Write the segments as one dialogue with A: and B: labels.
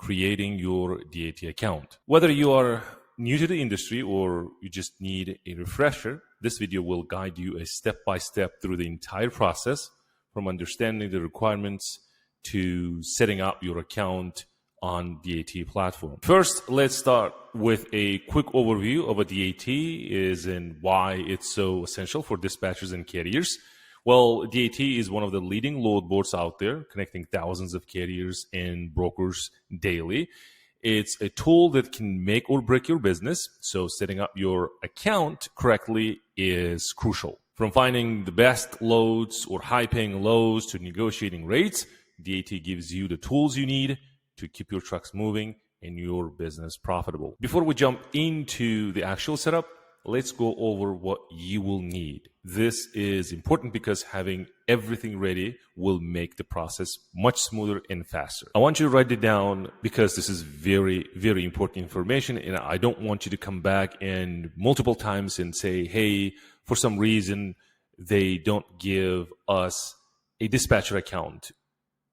A: creating your DAT account. Whether you are new to the industry or you just need a refresher, this video will guide you a step-by-step through the entire process, from understanding the requirements to setting up your account on DAT platform. First, let's start with a quick overview of what DAT is and why it's so essential for dispatchers and carriers. Well, DAT is one of the leading load boards out there, connecting thousands of carriers and brokers daily. It's a tool that can make or break your business, so setting up your account correctly is crucial. From finding the best loads or high-paying loads to negotiating rates, DAT gives you the tools you need to keep your trucks moving and your business profitable. Before we jump into the actual setup, let's go over what you will need. This is important because having everything ready will make the process much smoother and faster. I want you to write it down because this is very, very important information, and I don't want you to come back and multiple times and say, hey, for some reason, they don't give us a dispatcher account.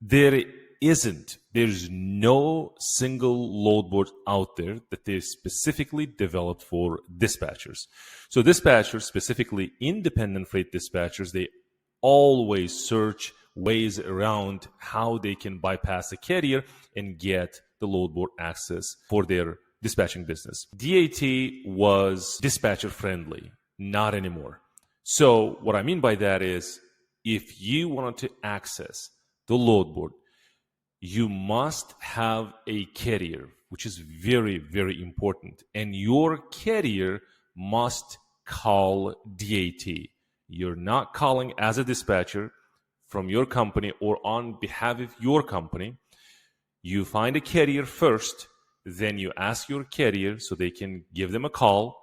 A: There's no single load board out there that is specifically developed for dispatchers. So dispatchers, specifically independent freight dispatchers, they always search ways around how they can bypass a carrier and get the load board access for their dispatching business. DAT was dispatcher friendly, not anymore. So what I mean by that is, if you wanted to access the load board, you must have a carrier, which is very, very important. And your carrier must call DAT. You're not calling as a dispatcher from your company or on behalf of your company. You find a carrier first, then you ask your carrier so they can give them a call,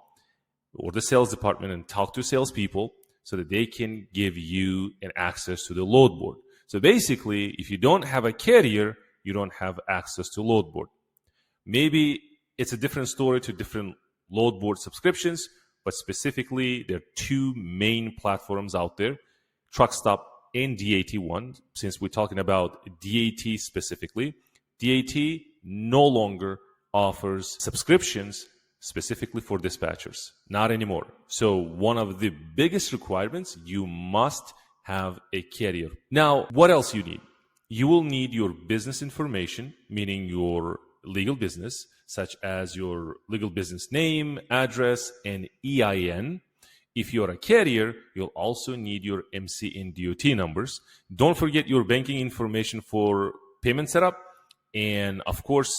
A: or the sales department, and talk to salespeople so that they can give you an access to the load board. So basically, if you don't have a carrier, you don't have access to load board. Maybe it's a different story to different load board subscriptions, but specifically, there are two main platforms out there, TruckStop and DAT1. Since we're talking about DAT specifically, DAT no longer offers subscriptions specifically for dispatchers. Not anymore. So one of the biggest requirements, you must have a carrier. Now, what else you need? You will need your business information, meaning your legal business, such as your legal business name, address, and EIN. If you're a carrier, you'll also need your MC and DOT numbers. Don't forget your banking information for payment setup, and of course,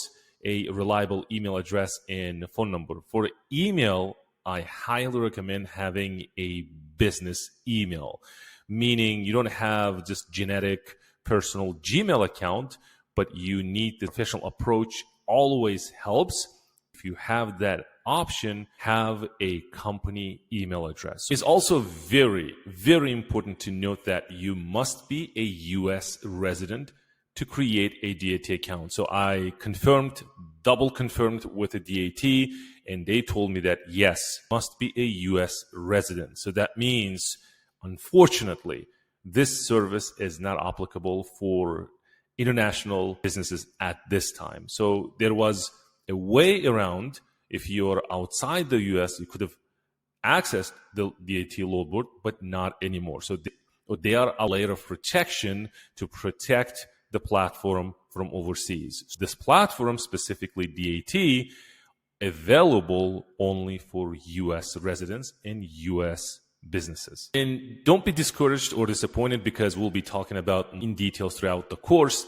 A: a reliable email address and phone number. For email, I highly recommend having a business email, meaning you don't have just generic personal Gmail account, but you need the professional approach. Always helps. If you have that option, have a company email address. It's also very, very important to note that you must be a US resident to create a DAT account. So I double confirmed with the DAT, and they told me that yes, must be a US resident. So that means, unfortunately, this service is not applicable for international businesses at this time. So there was a way around. If you're outside the US, you could have accessed the DAT load board, but not anymore. So they are a layer of protection to protect the platform from overseas. So this platform, specifically DAT, available only for US residents and US businesses. And don't be discouraged or disappointed, because we'll be talking about in details throughout the course.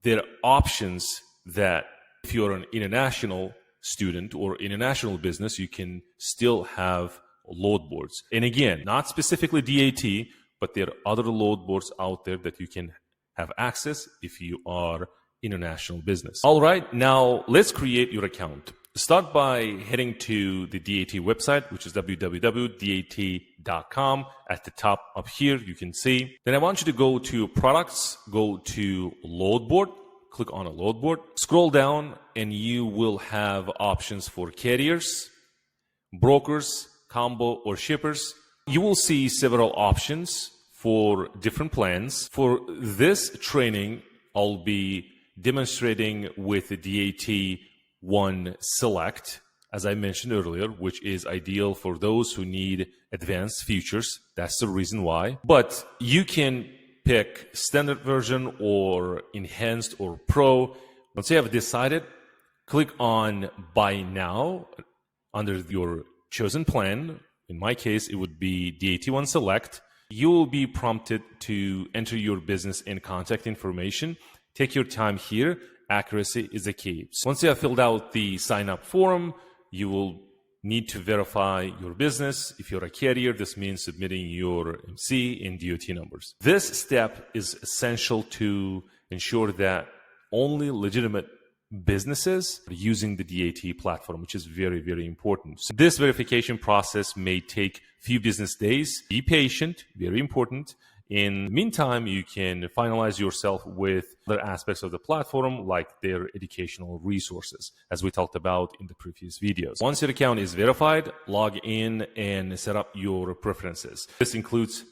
A: There are options that if you're an international student or international business, you can still have load boards. And again, not specifically DAT, but there are other load boards out there that you can have access if you are international business. All right, now let's create your account. Start by heading to the DAT website, which is www.dat.com. At the top up here, you can see. Then I want you to go to products, go to load board, click on a load board, scroll down, and you will have options for carriers, brokers, combo, or shippers. You will see several options for different plans. For this training, I'll be demonstrating with the DAT 1 Select, as I mentioned earlier, which is ideal for those who need advanced features. That's the reason why. But you can pick standard version or enhanced or pro. Once you have decided, click on Buy Now under your chosen plan. In my case, it would be DAT 1 Select. You will be prompted to enter your business and contact information. Take your time here. Accuracy is the key. So once you have filled out the sign-up form, you will need to verify your business. If you're a carrier, this means submitting your MC and DOT numbers. This step is essential to ensure that only legitimate businesses are using the DAT platform, which is very, very important. So this verification process may take a few business days. Be patient, very important. In the meantime, you can finalize yourself with other aspects of the platform, like their educational resources, as we talked about in the previous videos. Once your account is verified, log in and set up your preferences. This includes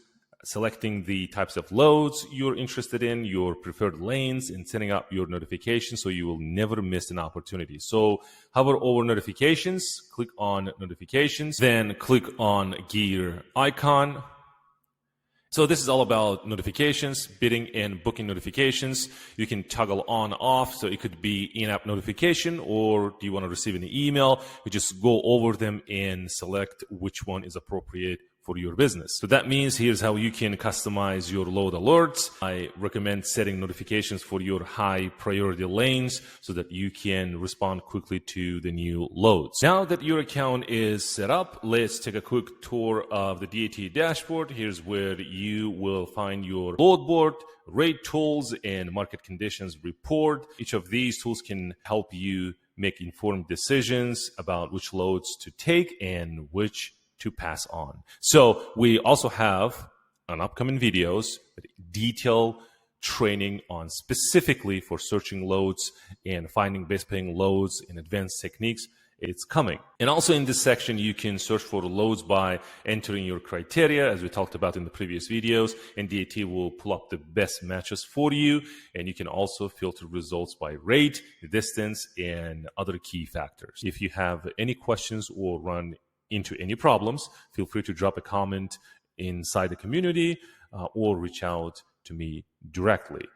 A: selecting the types of loads you're interested in, your preferred lanes, and setting up your notifications so you will never miss an opportunity. So hover over notifications, click on notifications, then click on gear icon. So this is all about notifications, bidding and booking notifications. You can toggle on off, so it could be in-app notification, or do you want to receive an email? You just go over them and select which one is appropriate for your business. So that means here's how you can customize your load alerts. I recommend setting notifications for your high priority lanes so that you can respond quickly to the new loads. Now that your account is set up, let's take a quick tour of the DAT dashboard. Here's where you will find your load board, rate tools, and market conditions report. Each of these tools can help you make informed decisions about which loads to take and which to pass on. So we also have on upcoming videos detailed training on specifically for searching loads and finding best paying loads and advanced techniques. It's coming. And also in this section, you can search for loads by entering your criteria, as we talked about in the previous videos, and DAT will pull up the best matches for you. And you can also filter results by rate, distance, and other key factors. If you have any questions or run into any problems, feel free to drop a comment inside the community or reach out to me directly.